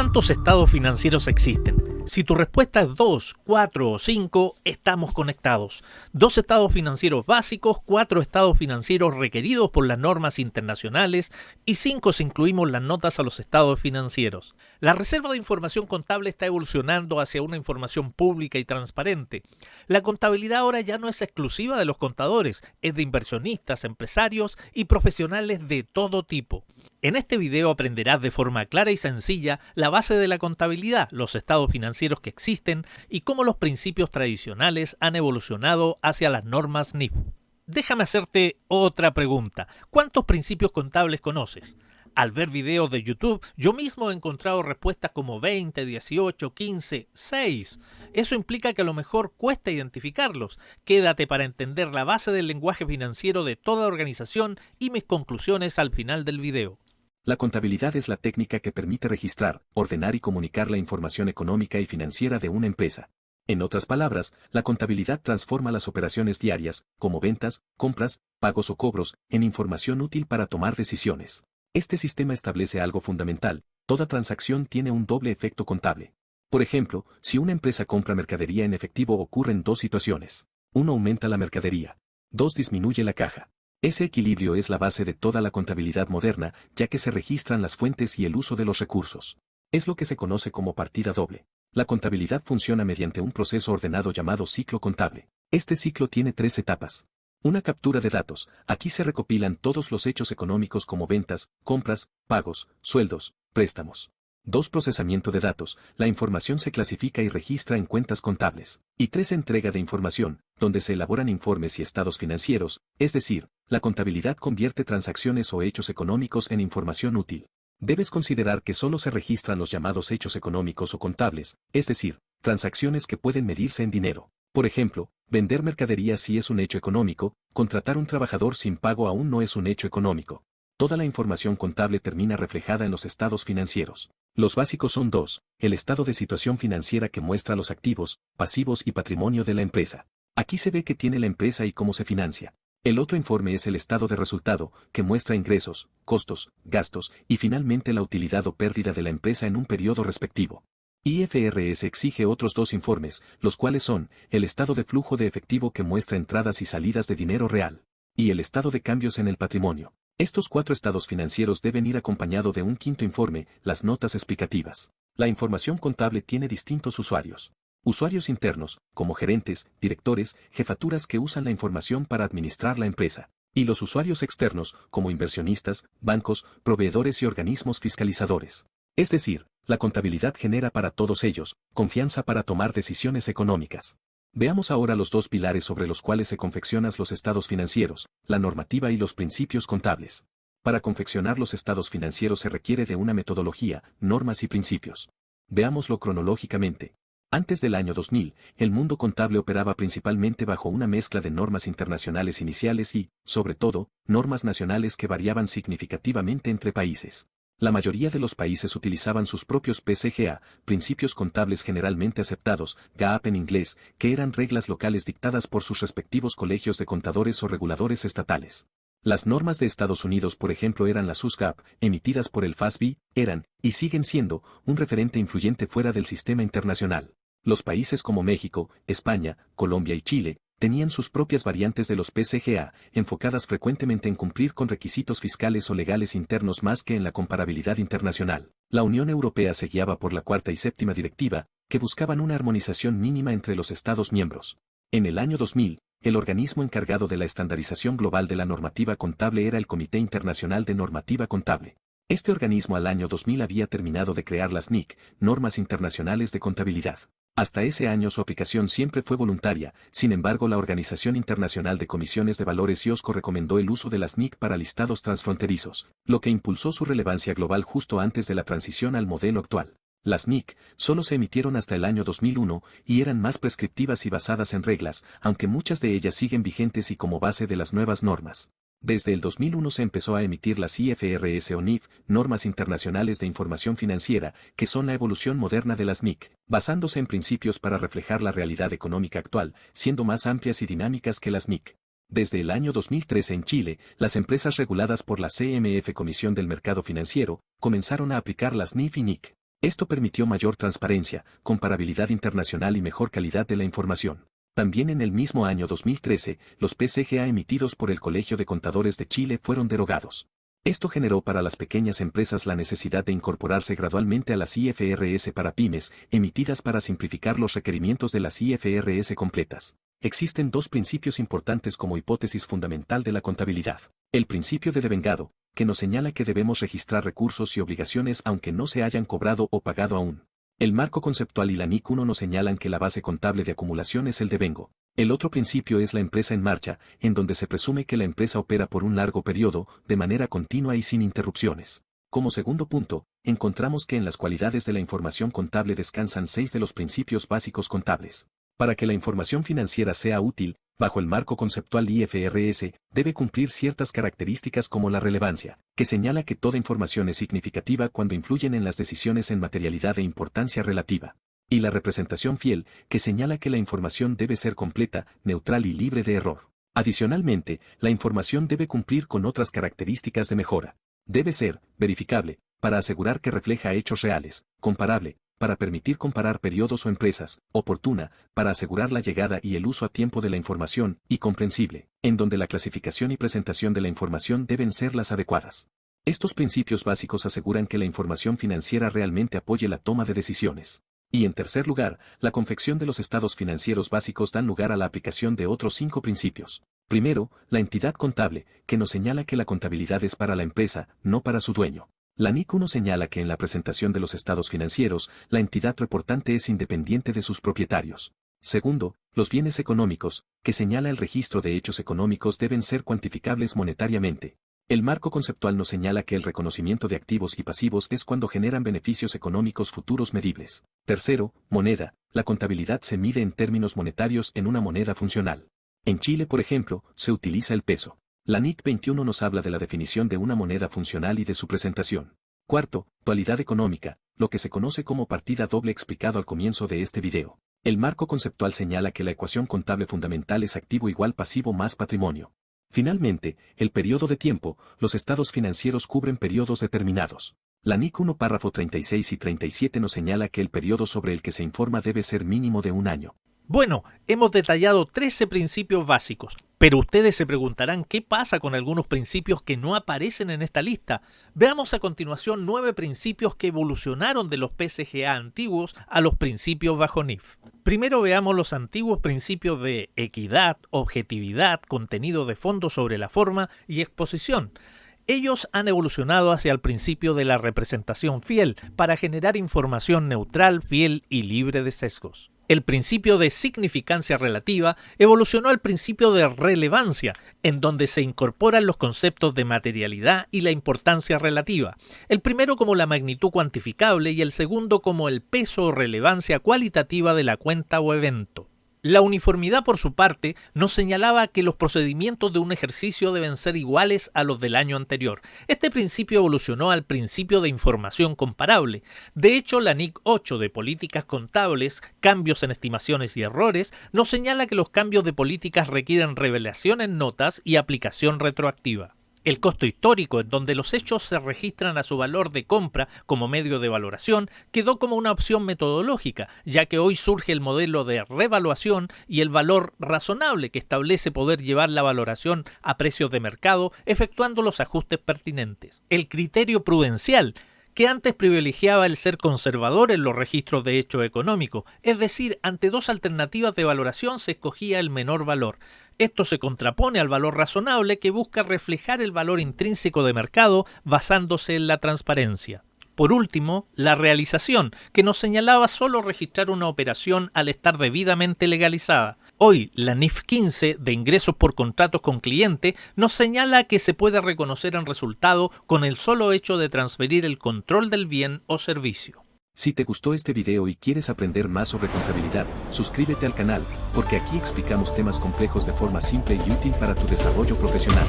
¿Cuántos estados financieros existen? Si tu respuesta es 2, 4 o 5, estamos conectados. 2 estados financieros básicos, 4 estados financieros requeridos por las normas internacionales y 5 si incluimos las notas a los estados financieros. La reserva de información contable está evolucionando hacia una información pública y transparente. La contabilidad ahora ya no es exclusiva de los contadores, es de inversionistas, empresarios y profesionales de todo tipo. En este video aprenderás de forma clara y sencilla la base de la contabilidad, los estados financieros que existen y cómo los principios tradicionales han evolucionado hacia las normas NIF. Déjame hacerte otra pregunta. ¿Cuántos principios contables conoces? Al ver videos de YouTube, yo mismo he encontrado respuestas como 20, 18, 15, 6. Eso implica que a lo mejor cuesta identificarlos. Quédate para entender la base del lenguaje financiero de toda organización y mis conclusiones al final del video. La contabilidad es la técnica que permite registrar, ordenar y comunicar la información económica y financiera de una empresa. En otras palabras, la contabilidad transforma las operaciones diarias, como ventas, compras, pagos o cobros, en información útil para tomar decisiones. Este sistema establece algo fundamental: toda transacción tiene un doble efecto contable. Por ejemplo, si una empresa compra mercadería en efectivo ocurren dos situaciones. 1. Aumenta la mercadería. 2. Disminuye la caja. Ese equilibrio es la base de toda la contabilidad moderna, ya que se registran las fuentes y el uso de los recursos. Es lo que se conoce como partida doble. La contabilidad funciona mediante un proceso ordenado llamado ciclo contable. Este ciclo tiene 3 etapas. Una captura de datos. Aquí se recopilan todos los hechos económicos como ventas, compras, pagos, sueldos, préstamos. 2. Procesamiento de datos. La información se clasifica y registra en cuentas contables. Y 3. Entrega de información, donde se elaboran informes y estados financieros, es decir, la contabilidad convierte transacciones o hechos económicos en información útil. Debes considerar que solo se registran los llamados hechos económicos o contables, es decir, transacciones que pueden medirse en dinero. Por ejemplo, vender mercadería sí es un hecho económico, contratar un trabajador sin pago aún no es un hecho económico. Toda la información contable termina reflejada en los estados financieros. Los básicos son 2, el estado de situación financiera que muestra los activos, pasivos y patrimonio de la empresa. Aquí se ve qué tiene la empresa y cómo se financia. El otro informe es el estado de resultado, que muestra ingresos, costos, gastos y finalmente la utilidad o pérdida de la empresa en un periodo respectivo. IFRS exige otros 2 informes, los cuales son el estado de flujo de efectivo que muestra entradas y salidas de dinero real, y el estado de cambios en el patrimonio. Estos 4 estados financieros deben ir acompañado de un quinto informe, las notas explicativas. La información contable tiene distintos usuarios. Usuarios internos, como gerentes, directores, jefaturas que usan la información para administrar la empresa. Y los usuarios externos, como inversionistas, bancos, proveedores y organismos fiscalizadores. Es decir, la contabilidad genera para todos ellos confianza para tomar decisiones económicas. Veamos ahora los 2 pilares sobre los cuales se confeccionan los estados financieros, la normativa y los principios contables. Para confeccionar los estados financieros se requiere de una metodología, normas y principios. Veámoslo cronológicamente. Antes del año 2000, el mundo contable operaba principalmente bajo una mezcla de normas internacionales iniciales y, sobre todo, normas nacionales que variaban significativamente entre países. La mayoría de los países utilizaban sus propios PCGA, principios contables generalmente aceptados, GAAP en inglés, que eran reglas locales dictadas por sus respectivos colegios de contadores o reguladores estatales. Las normas de Estados Unidos, por ejemplo, eran las US-GAAP, emitidas por el FASB, eran, y siguen siendo, un referente influyente fuera del sistema internacional. Los países como México, España, Colombia y Chile, tenían sus propias variantes de los PCGA, enfocadas frecuentemente en cumplir con requisitos fiscales o legales internos más que en la comparabilidad internacional. La Unión Europea se guiaba por la cuarta y séptima directiva, que buscaban una armonización mínima entre los Estados miembros. En el año 2000, el organismo encargado de la estandarización global de la normativa contable era el Comité Internacional de Normativa Contable. Este organismo al año 2000 había terminado de crear las NIC, Normas Internacionales de Contabilidad. Hasta ese año su aplicación siempre fue voluntaria, sin embargo la Organización Internacional de Comisiones de Valores IOSCO recomendó el uso de las NIC para listados transfronterizos, lo que impulsó su relevancia global justo antes de la transición al modelo actual. Las NIC solo se emitieron hasta el año 2001 y eran más prescriptivas y basadas en reglas, aunque muchas de ellas siguen vigentes y como base de las nuevas normas. Desde el 2001 se empezó a emitir las IFRS o NIF, Normas Internacionales de Información Financiera, que son la evolución moderna de las NIC, basándose en principios para reflejar la realidad económica actual, siendo más amplias y dinámicas que las NIC. Desde el año 2013 en Chile, las empresas reguladas por la CMF Comisión del Mercado Financiero, comenzaron a aplicar las NIF y NIC. Esto permitió mayor transparencia, comparabilidad internacional y mejor calidad de la información. También en el mismo año 2013, los PCGA emitidos por el Colegio de Contadores de Chile fueron derogados. Esto generó para las pequeñas empresas la necesidad de incorporarse gradualmente a las IFRS para pymes, emitidas para simplificar los requerimientos de las IFRS completas. Existen dos principios importantes como hipótesis fundamental de la contabilidad. El principio de devengado, que nos señala que debemos registrar recursos y obligaciones aunque no se hayan cobrado o pagado aún. El marco conceptual y la NIC 1 nos señalan que la base contable de acumulación es el devengo. El otro principio es la empresa en marcha, en donde se presume que la empresa opera por un largo periodo, de manera continua y sin interrupciones. Como segundo punto, encontramos que en las cualidades de la información contable descansan 6 de los principios básicos contables. Para que la información financiera sea útil, bajo el marco conceptual IFRS, debe cumplir ciertas características como la relevancia, que señala que toda información es significativa cuando influyen en las decisiones en materialidad e importancia relativa. Y la representación fiel, que señala que la información debe ser completa, neutral y libre de error. Adicionalmente, la información debe cumplir con otras características de mejora. Debe ser verificable, para asegurar que refleja hechos reales, comparable, para permitir comparar periodos o empresas, oportuna, para asegurar la llegada y el uso a tiempo de la información, y comprensible, en donde la clasificación y presentación de la información deben ser las adecuadas. Estos principios básicos aseguran que la información financiera realmente apoye la toma de decisiones. Y en tercer lugar, la confección de los estados financieros básicos dan lugar a la aplicación de otros 5 principios. Primero, la entidad contable, que nos señala que la contabilidad es para la empresa, no para su dueño. La NIC 1 señala que en la presentación de los estados financieros, la entidad reportante es independiente de sus propietarios. Segundo, los bienes económicos, que señala el registro de hechos económicos deben ser cuantificables monetariamente. El marco conceptual nos señala que el reconocimiento de activos y pasivos es cuando generan beneficios económicos futuros medibles. Tercero, moneda. La contabilidad se mide en términos monetarios en una moneda funcional. En Chile, por ejemplo, se utiliza el peso. La NIC 21 nos habla de la definición de una moneda funcional y de su presentación. Cuarto, dualidad económica, lo que se conoce como partida doble explicado al comienzo de este video. El marco conceptual señala que la ecuación contable fundamental es activo igual pasivo más patrimonio. Finalmente, el periodo de tiempo, los estados financieros cubren periodos determinados. La NIC 1 párrafo 36 y 37 nos señala que el periodo sobre el que se informa debe ser mínimo de un año. Bueno, hemos detallado 13 principios básicos, pero ustedes se preguntarán qué pasa con algunos principios que no aparecen en esta lista. Veamos a continuación 9 principios que evolucionaron de los PCGA antiguos a los principios bajo NIF. Primero veamos los antiguos principios de equidad, objetividad, contenido de fondo sobre la forma y exposición. Ellos han evolucionado hacia el principio de la representación fiel para generar información neutral, fiel y libre de sesgos. El principio de significancia relativa evolucionó al principio de relevancia, en donde se incorporan los conceptos de materialidad y la importancia relativa, el primero como la magnitud cuantificable y el segundo como el peso o relevancia cualitativa de la cuenta o evento. La uniformidad, por su parte, nos señalaba que los procedimientos de un ejercicio deben ser iguales a los del año anterior. Este principio evolucionó al principio de información comparable. De hecho, la NIC 8 de políticas contables, cambios en estimaciones y errores, nos señala que los cambios de políticas requieren revelación en notas y aplicación retroactiva. El costo histórico, en donde los hechos se registran a su valor de compra como medio de valoración, quedó como una opción metodológica, ya que hoy surge el modelo de revaluación y el valor razonable que establece poder llevar la valoración a precios de mercado, efectuando los ajustes pertinentes. El criterio prudencial, que antes privilegiaba el ser conservador en los registros de hecho económico, es decir, ante dos alternativas de valoración se escogía el menor valor. Esto se contrapone al valor razonable que busca reflejar el valor intrínseco de mercado basándose en la transparencia. Por último, la realización, que nos señalaba solo registrar una operación al estar debidamente legalizada. Hoy, la NIF 15 de ingresos por contratos con cliente nos señala que se puede reconocer el resultado con el solo hecho de transferir el control del bien o servicio. Si te gustó este video y quieres aprender más sobre contabilidad, suscríbete al canal, porque aquí explicamos temas complejos de forma simple y útil para tu desarrollo profesional.